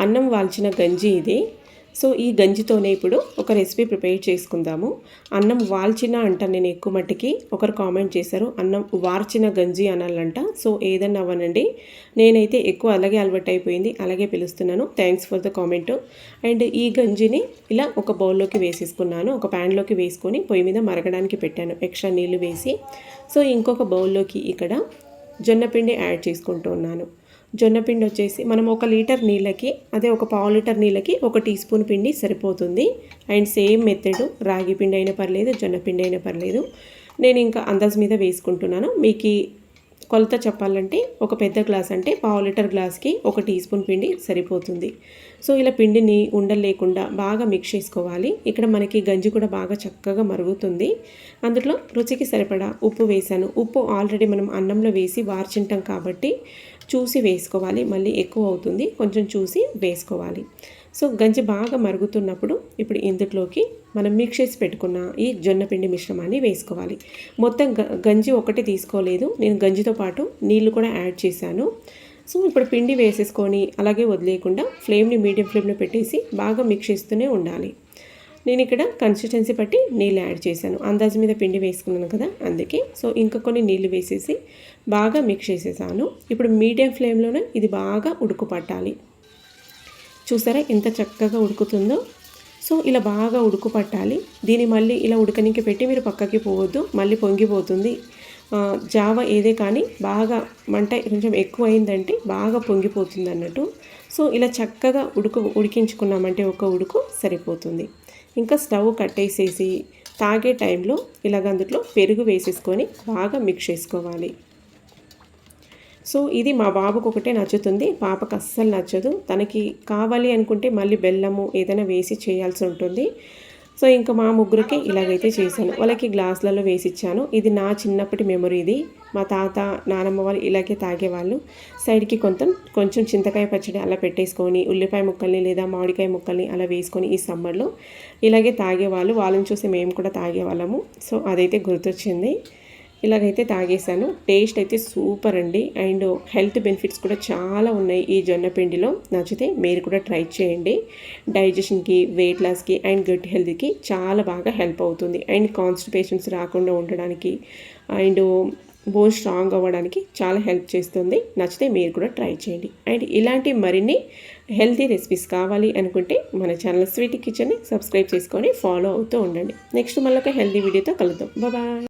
అన్నం వాల్చిన గంజి ఇది. సో ఈ గంజితోనే ఇప్పుడు ఒక రెసిపీ ప్రిపేర్ చేసుకుందాము. అన్నం వాల్చిన అంటాను నేను ఎక్కువ మట్టికి. ఒకరు కామెంట్ చేశారు అన్నం వార్చిన గంజి అనాలంట. సో ఏదన్నా అవ్వనండి, నేనైతే ఎక్కువ అలాగే అలవాటు అయిపోయింది, అలాగే పిలుస్తున్నాను. Thanks for the comment. And ఈ గంజిని ఇలా ఒక బౌల్లోకి వేసేసుకున్నాను. ఒక ప్యాన్లోకి వేసుకొని పొయ్యి మీద మరగడానికి పెట్టాను, ఎక్స్ట్రా నీళ్ళు వేసి. సో ఇంకొక బౌల్లోకి ఇక్కడ జొన్నపిండి యాడ్ చేసుకుంటూ ఉన్నాను. జొన్నపిండి వచ్చేసి మనం 1 లీటర్ నీళ్ళకి, అదే ఒక పావు లీటర్ నీళ్ళకి 1 టీ స్పూన్ పిండి సరిపోతుంది. అండ్ సేమ్ మెథడ్ రాగి పిండి అయినా పర్లేదు, జొన్నపిండి అయినా పర్లేదు. నేను ఇంకా అందాజు మీద వేసుకుంటున్నాను. మీకు కొలత చెప్పాలంటే ఒక పెద్ద గ్లాస్ అంటే పావు లీటర్ గ్లాస్కి 1 టీ స్పూన్ పిండి సరిపోతుంది. సో ఇలా పిండిని ఉండలు లేకుండా బాగా మిక్స్ చేసుకోవాలి. ఇక్కడ మనకి గంజి కూడా బాగా చక్కగా మరుగుతుంది. అందులో రుచికి సరిపడా ఉప్పు వేసాను. ఉప్పు ఆల్రెడీ మనం అన్నంలో వేసి వార్చింటాం కాబట్టి చూసి వేసుకోవాలి, మళ్ళీ ఎక్కువ అవుతుంది, కొంచెం చూసి వేసుకోవాలి. సో గంజి బాగా మరుగుతున్నప్పుడు ఇప్పుడు ఇందులోకి మనం మిక్స్ చేసి పెట్టుకున్న ఈ జొన్నపిండి మిశ్రమాన్ని వేసుకోవాలి. మొత్తం గంజి ఒకటి తీసుకోలేదు, నేను గంజితో పాటు నీళ్లు కూడా యాడ్ చేశాను. సో ఇప్పుడు పిండి వేసేసుకొని అలాగే వదిలేయకుండా ఫ్లేమ్ని మీడియం ఫ్లేమ్లో పెట్టేసి బాగా మిక్స్ చేస్తూనే ఉండాలి. నేను ఇక్కడ కన్సిస్టెన్సీ బట్టి నీళ్ళు యాడ్ చేశాను, అందాజు మీద పిండి వేసుకున్నాను కదా అందుకే. సో ఇంకా కొన్ని నీళ్ళు వేసేసి బాగా మిక్స్ చేసేసాను. ఇప్పుడు మీడియం ఫ్లేమ్లోనే ఇది బాగా ఉడుకు పట్టాలి. చూసారా ఎంత చక్కగా ఉడుకుతుందో. సో ఇలా బాగా ఉడుకు పట్టాలి. దీన్ని మళ్ళీ ఇలా ఉడకనికి పెట్టి మీరు పక్కకి పోవద్దు, మళ్ళీ పొంగిపోతుంది. జావ ఏదే కానీ బాగా మంట కొంచెం ఎక్కువ అయిందంటే బాగా పొంగిపోతుంది అన్నట్టు. సో ఇలా చక్కగా ఉడికించుకున్నామంటే ఒక ఉడుకు సరిపోతుంది. ఇంకా స్టవ్ కట్టేసేసి తాగే టైంలో ఇలాగ అందులో పెరుగు వేసేసుకొని బాగా మిక్స్ చేసుకోవాలి. సో ఇది మా బాబుకు ఒకటే నచ్చుతుంది, పాపకు అస్సలు నచ్చదు. తనకి కావాలి అనుకుంటే మళ్ళీ బెల్లము ఏదైనా వేసి చేయాల్సి ఉంటుంది. సో ఇంకా మా ముగ్గురికి ఇలాగైతే చేశాను. వాళ్ళకి గ్లాసులలో వేసి ఇచ్చాను. ఇది నా చిన్నప్పటి మెమొరీ. ఇది మా తాత నానమ్మ వాళ్ళు ఇలాగే తాగేవాళ్ళు. సైడ్కి కొంచెం చింతకాయ పచ్చడి అలా పెట్టేసుకొని ఉల్లిపాయ ముక్కల్ని లేదా మామిడికాయ ముక్కల్ని అలా వేసుకొని ఈ సమ్మర్లో ఇలాగే తాగేవాళ్ళు. వాళ్ళని చూసి మేము కూడా తాగేవాళ్ళము. సో అదైతే గుర్తొచ్చింది. ఇలాగైతే తాగేసాను. టేస్ట్ అయితే సూపర్ అండి. అండ్ హెల్త్ బెనిఫిట్స్ కూడా చాలా ఉన్నాయి ఈ జొన్న పిండిలో. నచ్చితే మీరు కూడా ట్రై చేయండి. డైజెషన్కి, వెయిట్ లాస్కి అండ్ గుడ్ హెల్త్కి చాలా బాగా హెల్ప్ అవుతుంది. అండ్ కాన్స్టిపేషన్స్ రాకుండా ఉండడానికి అండ్ బోన్ స్ట్రాంగ్ అవ్వడానికి చాలా హెల్ప్ చేస్తుంది. నచ్చితే మీరు కూడా ట్రై చేయండి. అండ్ ఇలాంటి మరిన్ని హెల్తీ రెసిపీస్ కావాలి అనుకుంటే మన ఛానల్ స్వీటీ కిచెన్ని సబ్స్క్రైబ్ చేసుకొని ఫాలో అవుతూ ఉండండి. నెక్స్ట్ మళ్ళీ ఒక హెల్తీ వీడియోతో కలుద్దాం. బాయ్.